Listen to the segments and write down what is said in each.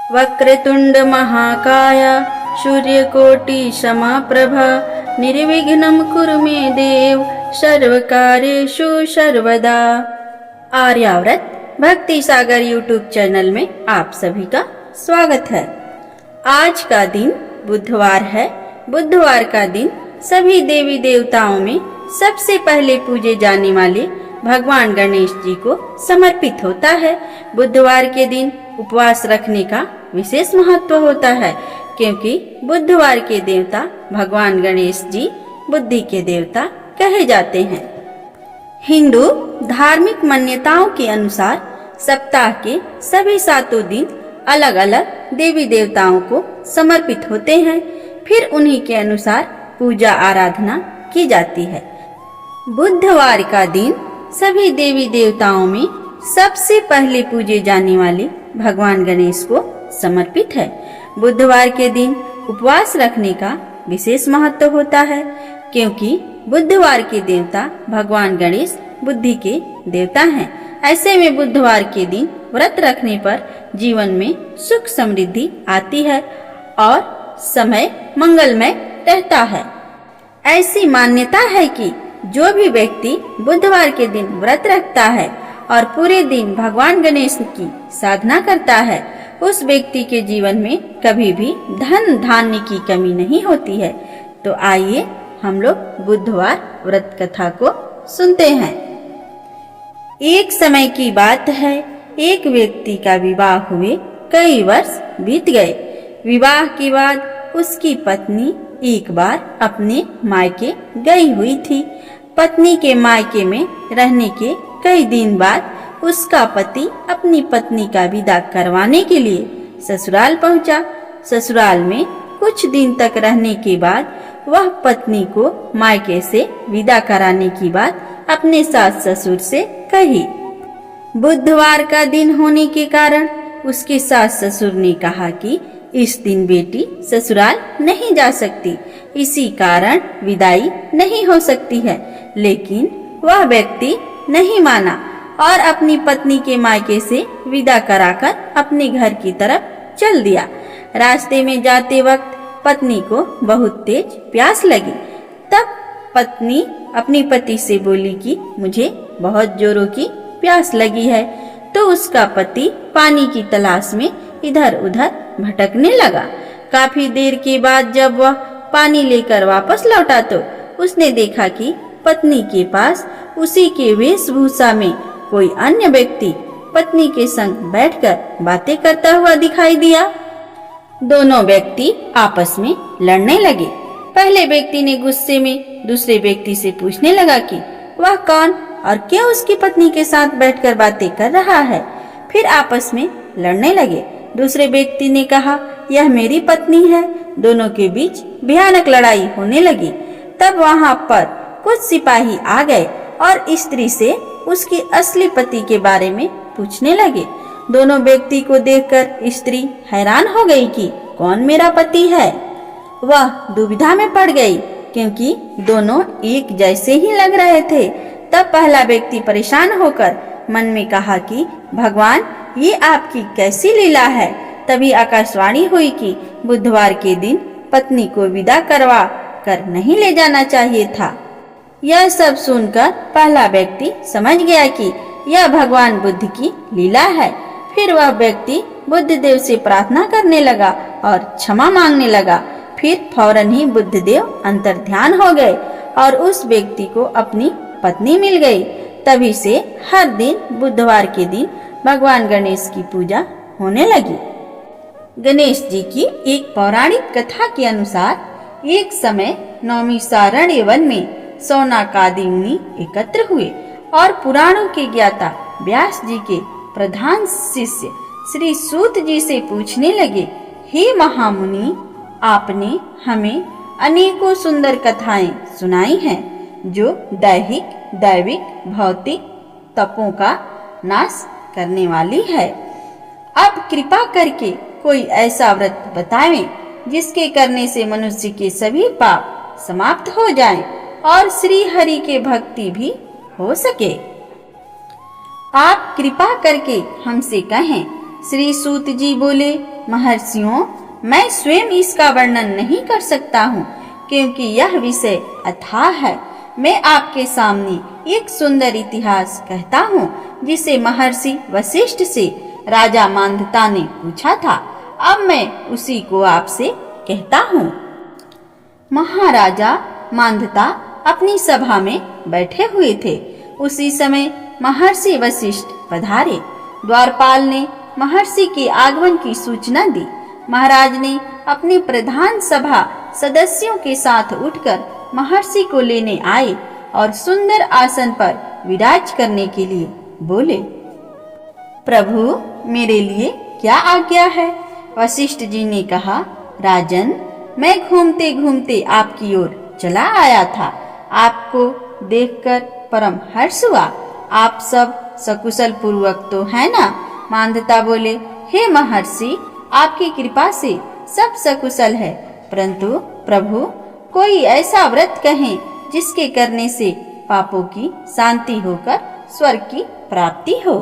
वक्रतुंड महाकाय सूर्यकोटि समप्रभ निर्विघ्नं कुरु मे देव सर्वकार्येषु सर्वदा। आर्याव्रत भक्ति सागर यूट्यूब चैनल में आप सभी का स्वागत है। आज का दिन बुधवार है। बुधवार का दिन सभी देवी देवताओं में सबसे पहले पूजे जाने वाले भगवान गणेश जी को समर्पित होता है। बुधवार के दिन उपवास रखने का विशेष महत्व होता है, क्योंकि बुधवार के देवता भगवान गणेश जी बुद्धि के देवता कहे जाते हैं। हिंदू धार्मिक मान्यताओं के अनुसार सप्ताह के सभी 7 दिन अलग अलग देवी देवताओं को समर्पित होते हैं। फिर उन्हीं के अनुसार पूजा आराधना की जाती है। बुधवार का दिन सभी देवी देवताओं में सबसे पहले पूजे जाने वाले भगवान गणेश को समर्पित है। बुधवार के दिन उपवास रखने का विशेष महत्व होता है, क्योंकि बुधवार के देवता भगवान गणेश बुद्धि के देवता हैं। ऐसे में बुधवार के दिन व्रत रखने पर जीवन में सुख समृद्धि आती है और समय मंगलमय रहता है। ऐसी मान्यता है कि जो भी व्यक्ति बुधवार के दिन व्रत रखता है और पूरे दिन भगवान गणेश की साधना करता है, उस व्यक्ति के जीवन में कभी भी धन धान्य की कमी नहीं होती है। तो आइए हम लोग बुधवार व्रत कथा को सुनते हैं। एक समय की बात है, एक व्यक्ति का विवाह हुए कई वर्ष बीत गए। विवाह के बाद उसकी पत्नी एक बार अपने मायके गई हुई थी। पत्नी के मायके में रहने के कई दिन बाद उसका पति अपनी पत्नी का विदा करवाने के लिए ससुराल पहुंचा। ससुराल में कुछ दिन तक रहने के बाद वह पत्नी को मायके से विदा कराने की बात अपने सास ससुर से कही। बुधवार का दिन होने के कारण उसके सास ससुर ने कहा कि इस दिन बेटी ससुराल नहीं जा सकती, इसी कारण विदाई नहीं हो सकती है। लेकिन वह व्यक्ति नहीं माना और अपनी पत्नी के मायके से विदा कराकर अपने घर की तरफ चल दिया। रास्ते में जाते वक्त पत्नी को बहुत तेज प्यास लगी। तब पत्नी अपनी पति से बोली कि मुझे बहुत जोरों की प्यास लगी है। तो उसका पति पानी की तलाश में इधर उधर भटकने लगा। काफी देर के बाद जब वह पानी लेकर वापस लौटा तो उसने देखा कि पत्नी के पास उसी के वेशभूषा में कोई अन्य व्यक्ति पत्नी के संग बैठकर बातें करता हुआ दिखाई दिया। दोनों व्यक्ति आपस में लड़ने लगे। पहले व्यक्ति ने गुस्से में दूसरे व्यक्ति से पूछने लगा कि वह कौन और क्यों उसकी पत्नी के साथ बैठकर बातें कर रहा है। फिर आपस में लड़ने लगे। दूसरे व्यक्ति ने कहा, यह मेरी पत्नी है। दोनों के बीच भयानक लड़ाई होने लगी। तब वहां पर कुछ सिपाही आ गए और स्त्री से उसके असली पति के बारे में पूछने लगे। दोनों व्यक्ति को देखकर स्त्री हैरान हो गई कि कौन मेरा पति है। वह दुविधा में पड़ गई, क्योंकि दोनों एक जैसे ही लग रहे थे। तब पहला व्यक्ति परेशान होकर मन में कहा कि भगवान, ये आपकी कैसी लीला है। तभी आकाशवाणी हुई कि बुधवार के दिन पत्नी को विदा करवा कर नहीं ले जाना चाहिए था। यह सब सुनकर पहला व्यक्ति समझ गया कि यह भगवान बुद्ध की लीला है। फिर वह व्यक्ति बुद्धदेव से प्रार्थना करने लगा और क्षमा मांगने लगा। फिर फौरन ही बुद्धदेव अंतर्ध्यान हो गए और उस व्यक्ति को अपनी पत्नी मिल गई। तभी से हर दिन बुधवार के दिन भगवान गणेश की पूजा होने लगी। गणेश जी की एक पौराणिक कथा के अनुसार एक समय नौमिषारण्य वन में सौनकादि मुनि एकत्र हुए और पुराणों के ज्ञाता व्यास जी के प्रधान शिष्य श्री सूत जी से पूछने लगे, हे महामुनि, आपने हमें अनेकों सुंदर कथाएं सुनाई हैं जो दैहिक दैविक भौतिक तपों का नाश करने वाली है। अब कृपा करके कोई ऐसा व्रत बताएं जिसके करने से मनुष्य के सभी पाप समाप्त हो जाएं और श्री हरि के भक्ति भी हो सके। आप कृपा करके हमसे कहें, श्री सूत जी बोले, महर्षियों, मैं स्वयं इसका वर्णन नहीं कर सकता हूँ, क्योंकि यह विषय अथाह है। मैं आपके सामने एक सुंदर इतिहास कहता हूँ, जिसे महर्षि वशिष्ठ से राजा मांधाता ने पूछा था। अब मैं उसी को आपसे कहता हूँ। महाराजा मांधाता अपनी सभा में बैठे हुए थे। उसी समय महर्षि वशिष्ठ पधारे। द्वारपाल ने महर्षि के आगमन की सूचना दी। महाराज ने अपने प्रधान सभा सदस्यों के साथ उठकर महर्षि को लेने आए और सुंदर आसन पर विराज करने के लिए बोले, प्रभु, मेरे लिए क्या आज्ञा है? वशिष्ठ जी ने कहा, राजन, मैं घूमते घूमते आपकी ओर चला आया था। आपको देखकर परम हर्ष हुआ। आप सब सकुशल पूर्वक तो है ना? मांधाता बोले, हे महर्षि, आपकी कृपा से सब सकुशल है, परंतु प्रभु, कोई ऐसा व्रत कहें जिसके करने से पापों की शांति होकर स्वर्ग की प्राप्ति हो।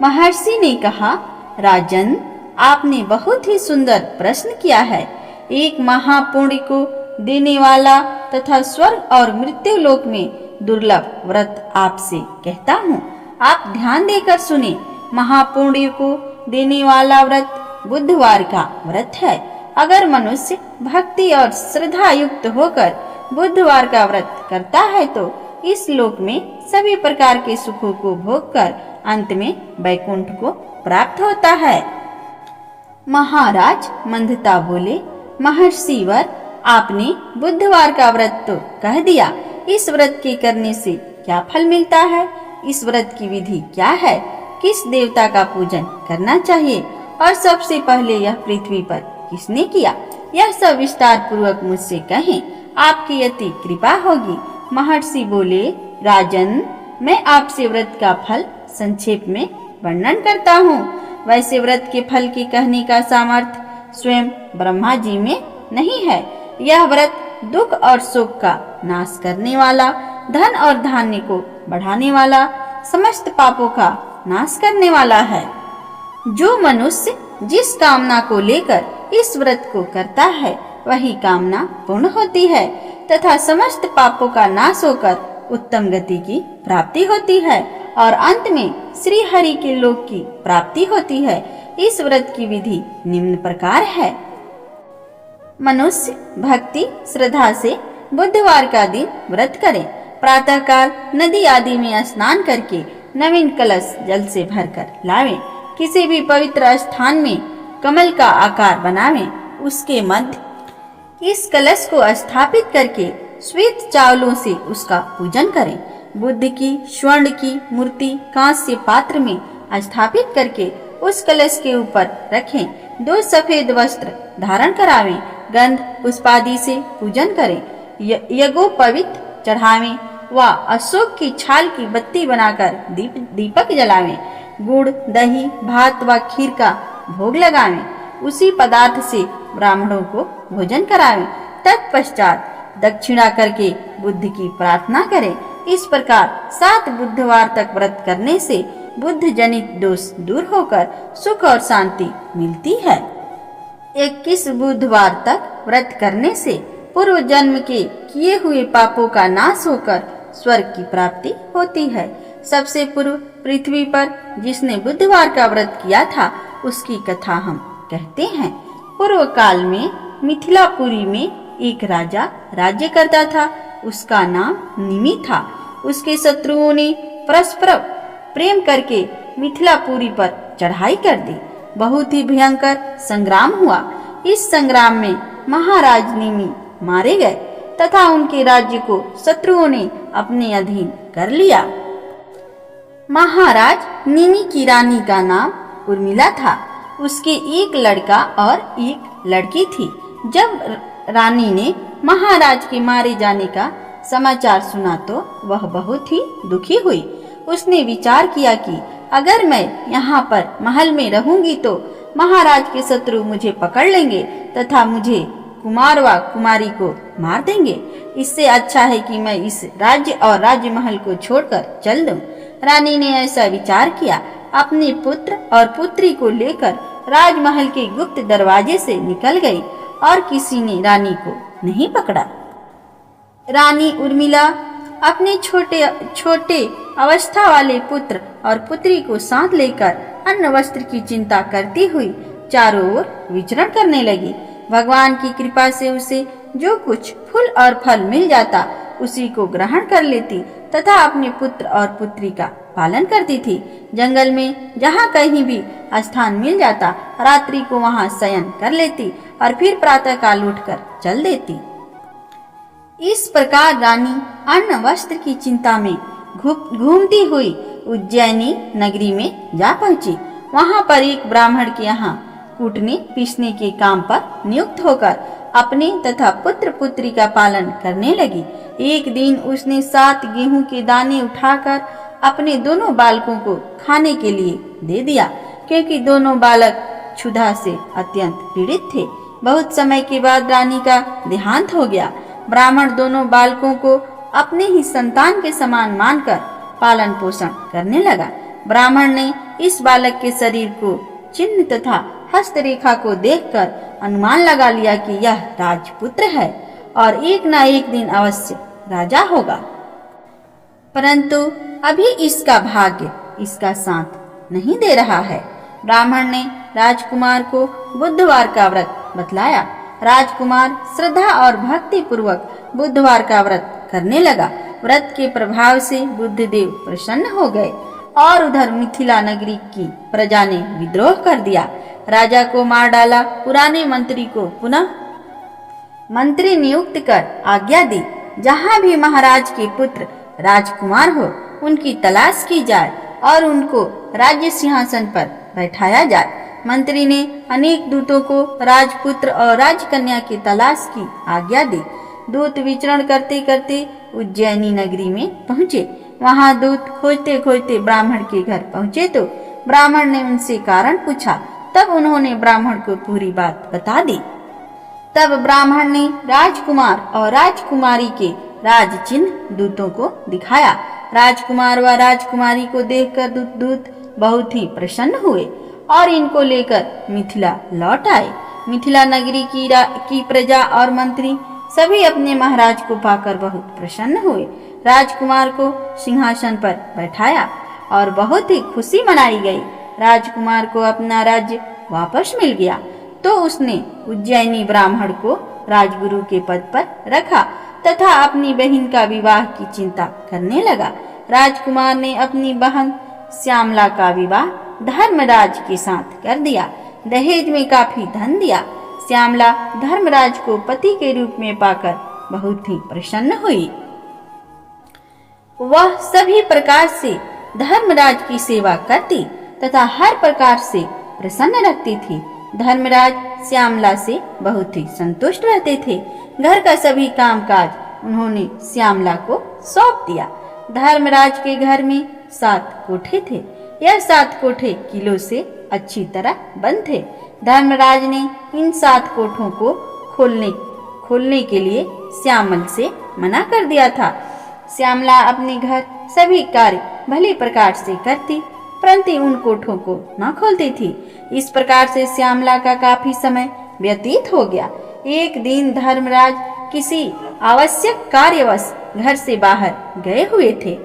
महर्षि ने कहा, राजन, आपने बहुत ही सुंदर प्रश्न किया है। एक महापुण्य को देने वाला तथा स्वर्ग और मृत्यु लोक में दुर्लभ व्रत आपसे कहता हूँ। आप ध्यान देकर सुने। महापुण्य को देने वाला व्रत बुधवार का व्रत है। अगर मनुष्य भक्ति और श्रद्धा युक्त होकर बुधवार का व्रत करता है तो इस लोक में सभी प्रकार के सुखों को भोगकर अंत में वैकुंठ को प्राप्त होता है। महाराज मांधाता बोले, महर्षिवर, आपने बुधवार का व्रत तो कह दिया। इस व्रत के करने से क्या फल मिलता है? इस व्रत की विधि क्या है? किस देवता का पूजन करना चाहिए? और सबसे पहले यह पृथ्वी पर किसने किया? यह सब विस्तार पूर्वक मुझसे कहें, आपकी अति कृपा होगी। महर्षि बोले, राजन, मैं आपसे व्रत का फल संक्षेप में वर्णन करता हूँ। वैसे व्रत के फल के कहने का सामर्थ्य स्वयं ब्रह्मा जी में नहीं है। यह व्रत दुख और शोक का नाश करने वाला, धन और धान्य को बढ़ाने वाला, समस्त पापों का नाश करने वाला है। जो मनुष्य जिस कामना को लेकर इस व्रत को करता है, वही कामना पूर्ण होती है तथा समस्त पापों का नाश होकर उत्तम गति की प्राप्ति होती है और अंत में श्री हरि के लोक की प्राप्ति होती है। इस व्रत की विधि निम्न प्रकार है। मनुष्य भक्ति श्रद्धा से बुधवार का दिन व्रत करे। प्रातःकाल नदी आदि में स्नान करके नवीन कलश जल से भरकर लावे। किसी भी पवित्र स्थान में कमल का आकार बनावे। उसके मध्य इस कलश को स्थापित करके श्वेत चावलों से उसका पूजन करें। बुद्ध की स्वर्ण की मूर्ति कांस्य पात्र में स्थापित करके उस कलश के ऊपर रखें। 2 सफेद वस्त्र धारण करावें। गंध पुष्पादि से पूजन करें। यज्ञोपवीत चढ़ावें व अशोक की छाल की बत्ती बनाकर दीपक जलावें। गुड़, दही, भात व खीर का भोग लगावें। उसी पदार्थ से ब्राह्मणों को भोजन करावें। तत्पश्चात दक्षिणा करके बुद्ध की प्रार्थना करें। इस प्रकार 7 बुधवार तक व्रत करने से बुद्ध जनित दोष दूर होकर सुख और शांति मिलती है। 21 बुधवार तक व्रत करने से पूर्व जन्म के किए हुए पापों का नाश होकर स्वर्ग की प्राप्ति होती है। सबसे पूर्व पृथ्वी पर जिसने बुधवार का व्रत किया था, उसकी कथा हम कहते हैं। पूर्व काल में मिथिलापुरी में एक राजा राज्य करता था। उसका नाम निमि था। उसके शत्रुओं ने परस्पर प्रेम करके मिथिलापुरी पर चढ़ाई कर दी। बहुत ही भयंकर संग्राम हुआ। इस संग्राम में महाराज निमि मारे गए तथा उनके राज्य को शत्रुओं ने अपने अधीन कर लिया। महाराज निमि की रानी का नाम उर्मिला था। उसके एक लड़का और एक लड़की थी। जब रानी ने महाराज के मारे जाने का समाचार सुना तो वह बहुत ही दुखी हुई। उसने विचार किया कि अगर मैं यहाँ पर महल में रहूंगी तो महाराज के शत्रु मुझे पकड़ लेंगे तथा मुझे कुमार व कुमारी को मार देंगे। इससे अच्छा है कि मैं इस राज्य और राज्य महल को छोड़कर चल दूं। रानी ने ऐसा विचार किया। अपने पुत्र और पुत्री को लेकर राजमहल के गुप्त दरवाजे से निकल गई और किसी ने रानी को नहीं पकड़ा। रानी उर्मिला अपने छोटे छोटे अवस्था वाले पुत्र और पुत्री को साथ लेकर अन्न वस्त्र की चिंता करती हुई चारों ओर विचरण करने लगी। भगवान की कृपा से उसे जो कुछ फूल और फल मिल जाता उसी को ग्रहण कर लेती तथा अपने पुत्र और पुत्री का पालन करती थी। जंगल में जहाँ कहीं भी स्थान मिल जाता रात्रि को वहाँ शयन कर लेती और फिर प्रातः काल उठकर चल देती। इस प्रकार रानी अन्न वस्त्र की चिंता में घूमती हुई उज्जैनी नगरी में जा पहुंची। वहां पर एक ब्राह्मण के यहाँ कूटने पीसने के काम पर नियुक्त होकर अपने तथा पुत्र पुत्री का पालन करने लगी। एक दिन उसने 7 गेहूं के दाने उठाकर अपने दोनों बालकों को खाने के लिए दे दिया, क्योंकि दोनों बालक क्षुधा से अत्यंत पीड़ित थे। बहुत समय के बाद रानी का देहांत हो गया। ब्राह्मण दोनों बालकों को अपने ही संतान के समान मानकर पालन पोषण करने लगा। ब्राह्मण ने इस बालक के शरीर को चिन्ह तथा हस्तरेखा को देखकर अनुमान लगा लिया कि यह राजपुत्र है और एक न एक दिन अवश्य राजा होगा। परंतु अभी इसका भाग्य इसका साथ नहीं दे रहा है। ब्राह्मण ने राजकुमार को बुधवार का व्रत बतलाया। राजकुमार श्रद्धा और भक्ति पूर्वक बुधवार का व्रत करने लगा। व्रत के प्रभाव से बुद्धदेव प्रसन्न हो गए और उधर मिथिला नगरी की प्रजा ने विद्रोह कर दिया। राजा को मार डाला। पुराने मंत्री को पुनः मंत्री नियुक्त कर आज्ञा दी, जहाँ भी महाराज के पुत्र राजकुमार हो उनकी तलाश की जाए और उनको राज्य सिंहासन पर बैठाया जाए। मंत्री ने अनेक दूतों को राजपुत्र और राजकन्या की तलाश की आज्ञा दी। दूत विचरण करते करते उज्जैनी नगरी में पहुँचे। वहाँ दूत खोजते खोजते ब्राह्मण के घर पहुँचे तो ब्राह्मण ने उनसे कारण पूछा। तब उन्होंने ब्राह्मण को पूरी बात बता दी। तब ब्राह्मण ने राजकुमार और राजकुमारी के राज चिन्ह दूतों को दिखाया। राजकुमार व राजकुमारी को देखकर दूत बहुत ही प्रसन्न हुए और इनको लेकर मिथिला लौट आए। मिथिला नगरी की प्रजा और मंत्री सभी अपने महाराज को पाकर बहुत प्रसन्न हुए। राजकुमार को सिंहासन पर बैठाया और बहुत ही खुशी मनाई गई। राजकुमार को अपना राज्य वापस मिल गया तो उसने उज्जैनी ब्राह्मण को राजगुरु के पद पर रखा तथा अपनी बहन का विवाह की चिंता करने लगा। राजकुमार ने अपनी बहन श्यामला का विवाह धर्मराज के साथ कर दिया। दहेज में काफी धन दिया। श्यामला धर्मराज को पति के रूप में पाकर बहुत ही प्रसन्न हुई। वह सभी प्रकार से धर्मराज की सेवा करती तथा हर प्रकार से प्रसन्न रखती थी। धर्मराज श्यामला से बहुत ही संतुष्ट रहते थे। घर का सभी कामकाज उन्होंने श्यामला को सौंप दिया। धर्मराज के घर में 7 कोठे थे। यह 7 कोठे किलों से अच्छी तरह बंद थे। धर्मराज ने इन 7 कोठों को खोलने के लिए श्यामल से मना कर दिया था। श्यामला अपने घर सभी कार्य भली प्रकार से करती, परंतु उन कोठों को न खोलती थी। इस प्रकार से श्यामला का काफी समय व्यतीत हो गया। एक दिन धर्मराज किसी आवश्यक कार्यवश घर से बाहर गए हुए थे।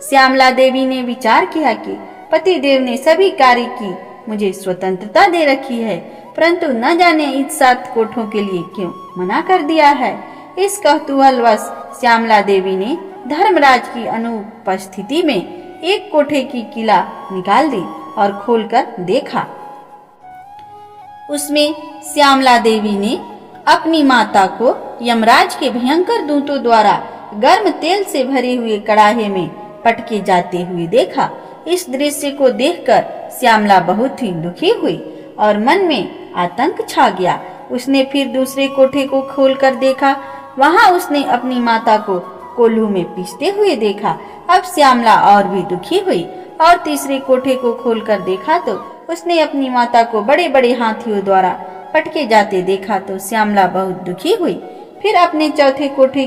श्यामला देवी ने विचार किया कि पति देव ने सभी कार्य की मुझे स्वतंत्रता दे रखी है, परंतु न जाने इस 7 कोठों के लिए क्यों मना कर दिया है। इस कौतूहलवश श्यामला देवी ने धर्मराज की अनुपस्थिति में एक कोठे की किला निकाल दी और खोलकर देखा। उसमें श्यामला देवी ने अपनी माता को यमराज के भयंकर दूतों द्वारा गर्म तेल से भरे हुए कड़ाहे में पटके जाते हुए देखा। इस दृश्य को देखकर श्यामला बहुत ही दुखी हुई और मन में आतंक छा गया। उसने फिर दूसरे कोठे को खोलकर देखा। वहां उसने अपनी माता को कोल्हू में पीसते हुए देखा। अब श्यामला और भी दुखी हुई और तीसरे कोठे को खोलकर देखा तो उसने अपनी माता को बड़े बड़े हाथियों द्वारा पटके जाते देखा तो श्यामला बहुत दुखी हुई। फिर अपने चौथे कोठे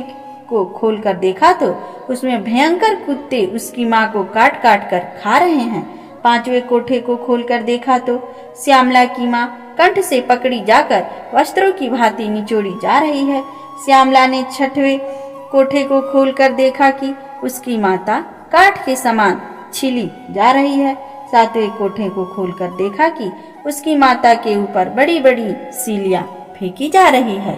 को खोलकर देखा तो उसमें भयंकर कुत्ते उसकी माँ को काट काट कर खा रहे हैं। पांचवें कोठे को खोलकर देखा तो श्यामला की माँ कंठ से पकड़ी जाकर वस्त्रों की भांति निचोड़ी जा रही है। श्यामला ने छठवें कोठे को खोलकर देखा कि उसकी माता काठ के समान छीली जा रही है। सातवें कोठे को खोलकर देखा कि उसकी माता के ऊपर बड़ी बड़ी सीलियां फेंकी जा रही है।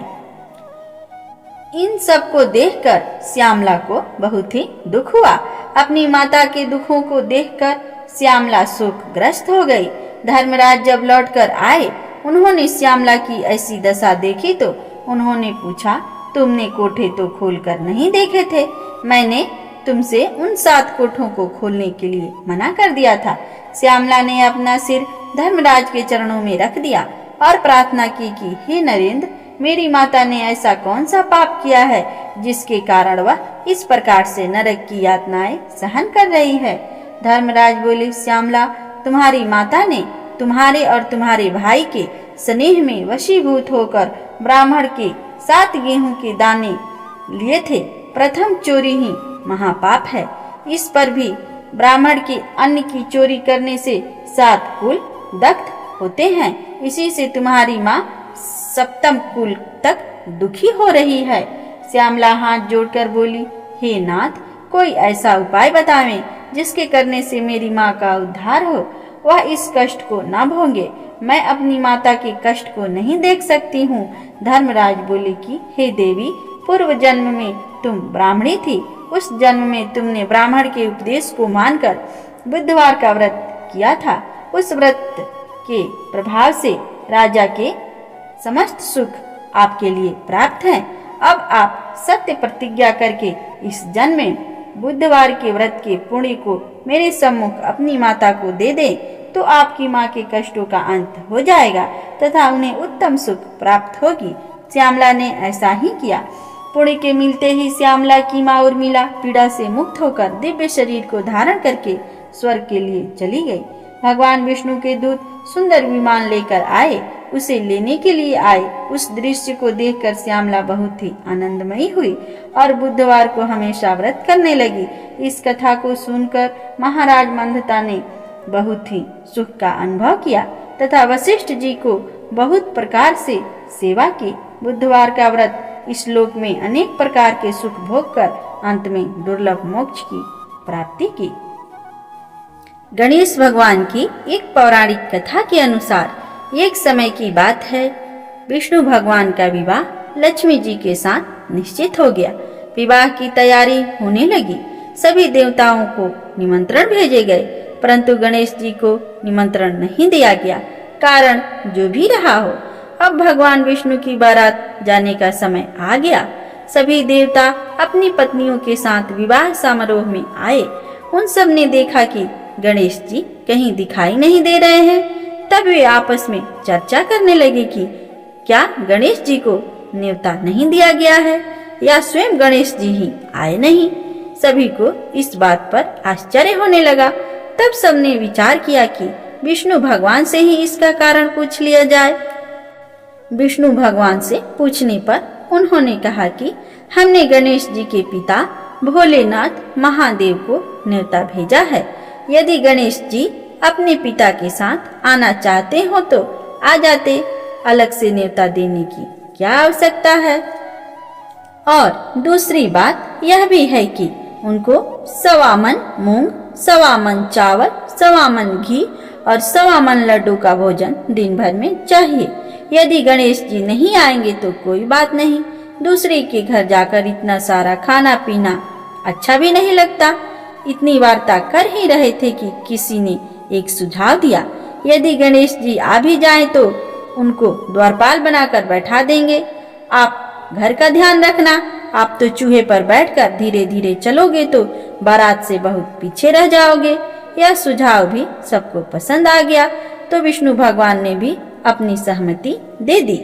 इन सब को देखकर श्यामला को बहुत ही दुख हुआ। अपनी माता के दुखों को देखकर श्यामला शोकग्रस्त हो गई। धर्मराज जब लौटकर आए, उन्होंने श्यामला की ऐसी दशा देखी तो उन्होंने पूछा, तुमने कोठे तो खोलकर नहीं देखे थे? मैंने तुमसे उन 7 कोठों को खोलने के लिए मना कर दिया था। श्यामला ने अपना सिर धर्मराज के चरणों में रख दिया और प्रार्थना की कि हे नरेंद्र, मेरी माता ने ऐसा कौन सा पाप किया है जिसके कारण वह इस प्रकार से नरक की यातनाएं सहन कर रही है। धर्मराज बोले, श्यामला, तुम्हारी माता ने तुम्हारे और तुम्हारे भाई के स्नेह में वशीभूत होकर ब्राह्मण के 7 गेहूं के दाने लिए थे। प्रथम चोरी ही महापाप है। इस पर भी ब्राह्मण के अन्न की चोरी करने से 7 कुल दग्ध होते हैं। इसी से तुम्हारी माँ 7वें कुल तक दुखी हो रही है। श्यामला हाथ जोड़कर बोली, हे नाथ, कोई ऐसा उपाय बतावें जिसके करने से मेरी माँ का उद्धार हो, वह इस कष्ट को न भोगे। मैं अपनी माता के कष्ट को नहीं देख सकती हूँ। धर्मराज बोले कि हे देवी, पूर्व जन्म में तुम ब्राह्मणी थी। उस जन्म में तुमने ब्राह्मण के उपदेश को मानकर बुधवार का व्रत किया था। उस व्रत के प्रभाव से राजा के समस्त सुख आपके लिए प्राप्त हैं। अब आप सत्य प्रतिज्ञा करके इस जन्म में बुधवार के व्रत के पुण्य को मेरे सम्मुख अपनी माता को दे दे, तो आपकी माँ के कष्टों का अंत हो जाएगा तथा उन्हें उत्तम सुख प्राप्त होगी। श्यामला ने ऐसा ही किया। पुण्य के मिलते ही श्यामला की माँ उर्मिला पीड़ा से मुक्त होकर दिव्य शरीर को धारण करके स्वर्ग के लिए चली गई। भगवान विष्णु के दूत सुंदर विमान लेकर आए, उसे लेने के लिए आए। उस दृश्य को देखकर श्यामला बहुत ही आनंदमयी हुई और बुधवार को हमेशा व्रत करने लगी। इस कथा को सुनकर महाराज मंदता ने बहुत ही सुख का अनुभव किया तथा वशिष्ठ जी को बहुत प्रकार से सेवा की। बुधवार का व्रत इस लोक में अनेक प्रकार के सुख भोग कर अंत में दुर्लभ मोक्ष की प्राप्ति की। गणेश भगवान की एक पौराणिक कथा के अनुसार एक समय की बात है, विष्णु भगवान का विवाह लक्ष्मी जी के साथ निश्चित हो गया। विवाह की तैयारी होने लगी। सभी देवताओं को निमंत्रण भेजे गए, परंतु गणेश जी को निमंत्रण नहीं दिया गया। कारण जो भी रहा हो, अब भगवान विष्णु की बारात जाने का समय आ गया। सभी देवता अपनी पत्नियों के साथ विवाह समारोह में आए। उन सब ने देखा कि गणेश जी कहीं दिखाई नहीं दे रहे हैं। तब वे आपस में चर्चा करने लगे कि क्या गणेश जी को न्योता नहीं दिया गया है या स्वयं गणेश जी ही आए नहीं। सभी को इस बात पर आश्चर्य होने लगा। तब सबने विचार किया कि विष्णु भगवान से ही इसका कारण पूछ लिया जाए। विष्णु भगवान से पूछने पर उन्होंने कहा कि हमने गणेश जी के पिता भोलेनाथ महादेव को न्योता भेजा है। यदि गणेश जी अपने पिता के साथ आना चाहते हो तो आ जाते, अलग से न्योता देने की क्या आवश्यकता है। और दूसरी बात यह भी है कि उनको 1.25 मन मूंग, 1.25 मन चावल, 1.25 मन घी और 1.25 मन लड्डू का भोजन दिन भर में चाहिए। यदि गणेश जी नहीं आएंगे तो कोई बात नहीं, दूसरे के घर जाकर इतना सारा खाना पीना अच्छा भी नहीं लगता। इतनी वार्ता कर ही रहे थे कि किसी ने एक सुझाव दिया, यदि गणेश जी आ भी जाएं तो उनको द्वारपाल बनाकर बैठा देंगे। आप घर का ध्यान रखना। आप तो चूहे पर बैठकर धीरे धीरे चलोगे तो बारात से बहुत पीछे रह जाओगे। यह सुझाव भी सबको पसंद आ गया, तो विष्णु भगवान ने भी अपनी सहमति दे दी।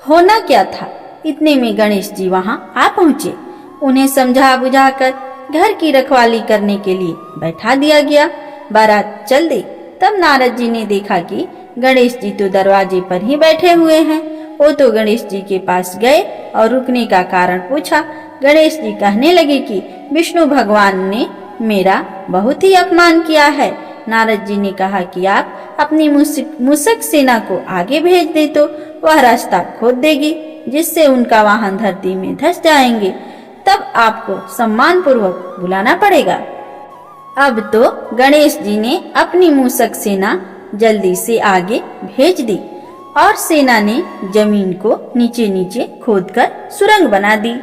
होना क्या था, इतने में गणेश जी वहां आ पहुंचे। उन्हें समझा बुझाकर घर की रखवाली करने के लिए बैठा दिया गया। बारात चल दी। तब नारद जी ने देखा कि गणेश जी तो दरवाजे पर ही बैठे हुए हैं। वो तो गणेश जी के पास गए और रुकने का कारण पूछा। गणेश जी कहने लगे कि विष्णु भगवान ने मेरा बहुत ही अपमान किया है। नारद जी ने कहा कि आप अपनी मूषक सेना को आगे भेज दे तो वह रास्ता खोद देगी, जिससे उनका वाहन धरती में धंस जाएंगे। तब आपको सम्मान पूर्वक बुलाना पड़ेगा। अब तो गणेश जी ने अपनी मूषक सेना जल्दी से आगे भेज दी और सेना ने जमीन को नीचे नीचे खोदकर सुरंग बना दी।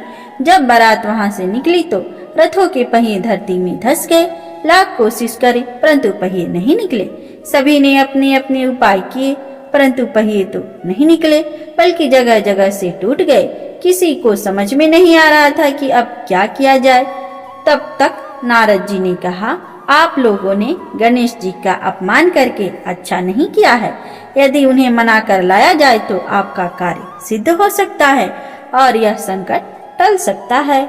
जब बारात वहां से निकली तो रथों के पहिए धरती में धंस गए। लाख कोशिश करे परंतु पहिए नहीं निकले। सभी ने अपने अपने उपाय किए परंतु पहिए तो नहीं निकले, बल्कि जगह जगह से टूट गए। किसी को समझ में नहीं आ रहा था कि अब क्या किया जाए। तब तक नारद जी ने कहा, आप लोगों ने गणेश जी का अपमान करके अच्छा नहीं किया है। यदि उन्हें मना कर लाया जाए तो आपका कार्य सिद्ध हो सकता है और यह संकट टल सकता है।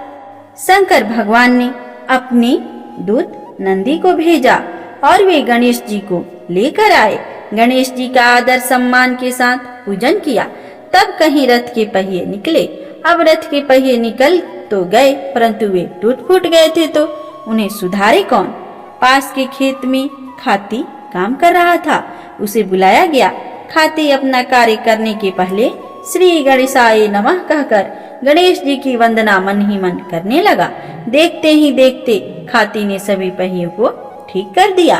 शंकर भगवान ने अपने दूत नंदी को भेजा और वे गणेश जी को लेकर आए। गणेश जी का आदर सम्मान के साथ पूजन किया। तब कहीं रथ के पहिए निकले। अब रथ के पहिए निकल तो गए परंतु वे टूट फूट गए थे तो उन्हें सुधारे कौन। पास के खेत में खाती काम कर रहा था, उसे बुलाया गया। खाती अपना कार्य करने के पहले श्री गणेशाय नमः कहकर गणेश जी की वंदना मन ही मन करने लगा। देखते ही देखते खाती ने सभी पहियों को ठीक कर दिया।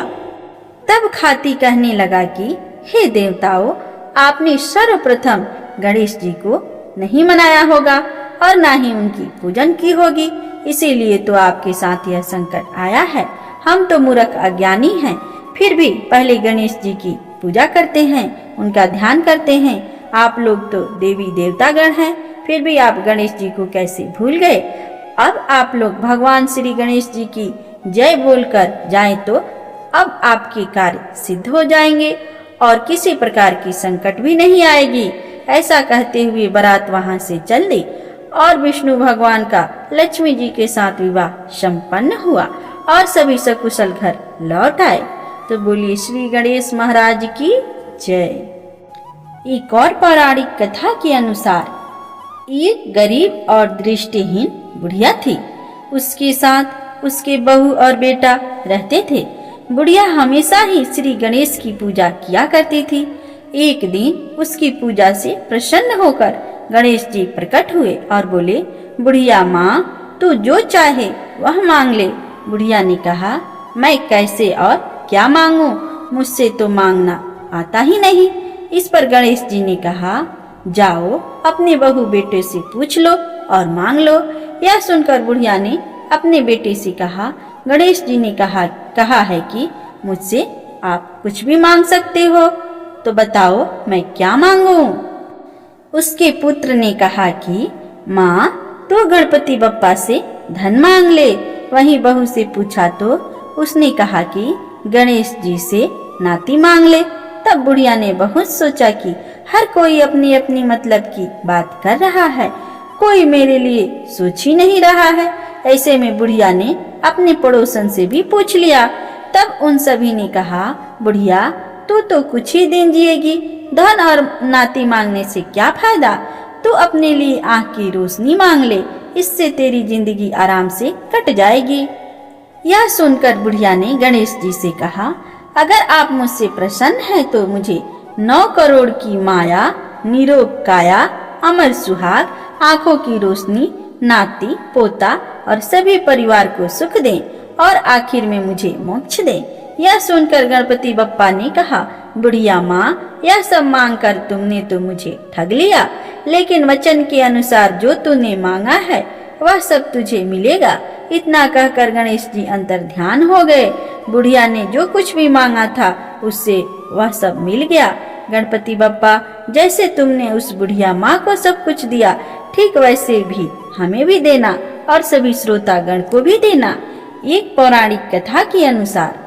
तब खाती कहने लगा कि हे देवताओं, आपने सर्वप्रथम गणेश जी को नहीं मनाया होगा और ना ही उनकी पूजन की होगी, इसीलिए तो आपके साथ यह संकट आया है। हम तो मूर्ख अज्ञानी हैं, फिर भी पहले गणेश जी की पूजा करते हैं, उनका ध्यान करते हैं। आप लोग तो देवी देवतागण हैं, फिर भी आप गणेश जी को कैसे भूल गए। अब आप लोग भगवान श्री गणेश जी की जय बोलकर जाएं तो अब आपके कार्य सिद्ध हो जाएंगे और किसी प्रकार की संकट भी नहीं आएगी। ऐसा कहते हुए बारात वहां से चल दी और विष्णु भगवान का लक्ष्मी जी के साथ विवाह संपन्न हुआ और सभी सकुशल घर लौट आए। तो बोलिए श्री गणेश महाराज की जय। एक और पौराणिक कथा के अनुसार एक गरीब और दृष्टिहीन बुढ़िया थी। उसके साथ उसके बहू और बेटा रहते थे। बुढ़िया हमेशा ही श्री गणेश की पूजा किया करती थी। एक दिन उसकी पूजा से प्रसन्न होकर गणेश जी प्रकट हुए और बोले, बुढ़िया माँ, तू जो चाहे वह मांग ले। बुढ़िया ने कहा, मैं कैसे और क्या मांगू, मुझसे तो मांगना आता ही नहीं। इस पर गणेश जी ने कहा, जाओ अपने बहू बेटे से पूछ लो और मांग लो। यह सुनकर बुढ़िया ने अपने बेटे से कहा, गणेश जी ने कहा है कि मुझसे आप कुछ भी मांग सकते हो, तो बताओ मैं क्या मांगू। उसके पुत्र ने कहा कि माँ, तू गणपति बप्पा से धन मांग ले। वहीं बहू से पूछा तो उसने कहा कि गणेश जी से नाती मांग ले। तब बुढ़िया ने बहुत सोचा कि हर कोई अपनी अपनी मतलब की बात कर रहा है, कोई मेरे लिए सोच ही नहीं रहा है। ऐसे में बुढ़िया ने अपने पड़ोसन से भी पूछ लिया। तब उन सभी ने कहा, बुढ़िया, तू तो कुछ ही दिन जिएगी, धन और नाती मांगने से क्या फायदा। तू अपने लिए आँख की रोशनी मांग ले, इससे तेरी जिंदगी आराम से कट जाएगी। यह सुनकर बुढ़िया ने गणेश जी से कहा, अगर आप मुझसे प्रसन्न हैं तो मुझे 9 करोड़ की माया, निरोग काया, अमर सुहाग, आंखों की रोशनी, नाती पोता और सभी परिवार को सुख दें और आखिर में मुझे मोक्ष दें। यह सुनकर गणपति बप्पा ने कहा, बुढ़िया माँ, यह सब मांग कर तुमने तो मुझे ठग लिया, लेकिन वचन के अनुसार जो तूने मांगा है वह सब तुझे मिलेगा। इतना कहकर गणेश जी अंतर ध्यान हो गए। बुढ़िया ने जो कुछ भी मांगा था उससे वह सब मिल गया। गणपति बप्पा, जैसे तुमने उस बुढ़िया माँ को सब कुछ दिया, ठीक वैसे भी हमें भी देना और सभी श्रोतागण को भी देना। एक पौराणिक कथा के अनुसार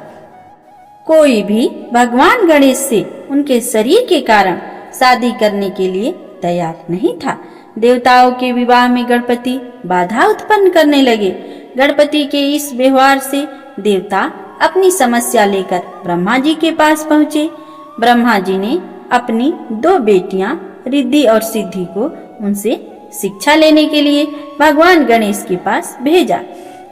कोई भी भगवान गणेश से उनके शरीर के कारण शादी करने के लिए तैयार नहीं था। देवताओं के विवाह में गणपति बाधा उत्पन्न करने लगे। गणपति के इस व्यवहार से देवता अपनी समस्या लेकर ब्रह्मा जी के पास पहुँचे। ब्रह्मा जी ने अपनी 2 बेटियां रिद्धि और सिद्धि को उनसे शिक्षा लेने के लिए भगवान गणेश के पास भेजा।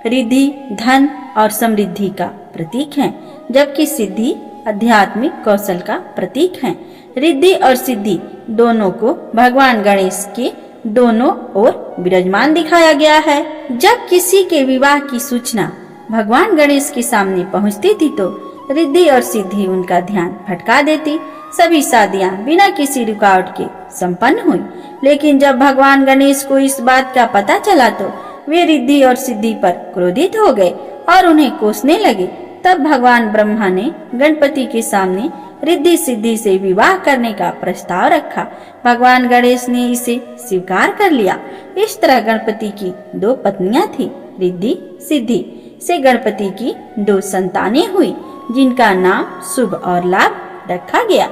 रिद्धि धन और समृद्धि का प्रतीक हैं, जबकि सिद्धि आध्यात्मिक कौशल का प्रतीक हैं। रिद्धि और सिद्धि दोनों को भगवान गणेश के दोनों ओर विराजमान दिखाया गया है। जब किसी के विवाह की सूचना भगवान गणेश के सामने पहुंचती थी तो रिद्धि और सिद्धि उनका ध्यान भटका देती। सभी शादियां बिना किसी रुकावट के संपन्न हुई। लेकिन जब भगवान गणेश को इस बात का पता चला तो वे रिद्धि और सिद्धि पर क्रोधित हो गए और उन्हें कोसने लगे। तब भगवान ब्रह्मा ने गणपति के सामने रिद्धि सिद्धि से विवाह करने का प्रस्ताव रखा। भगवान गणेश ने इसे स्वीकार कर लिया। इस तरह गणपति की दो पत्नियां थी। रिद्धि सिद्धि से गणपति की दो संतानें हुई, जिनका नाम शुभ और लाभ रखा गया।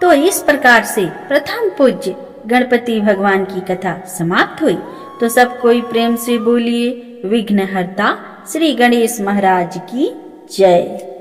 तो इस प्रकार से प्रथम पूज्य गणपति भगवान की कथा समाप्त हुई। तो सब कोई प्रेम से बोलिए विघ्नहर्ता श्री गणेश महाराज की जय।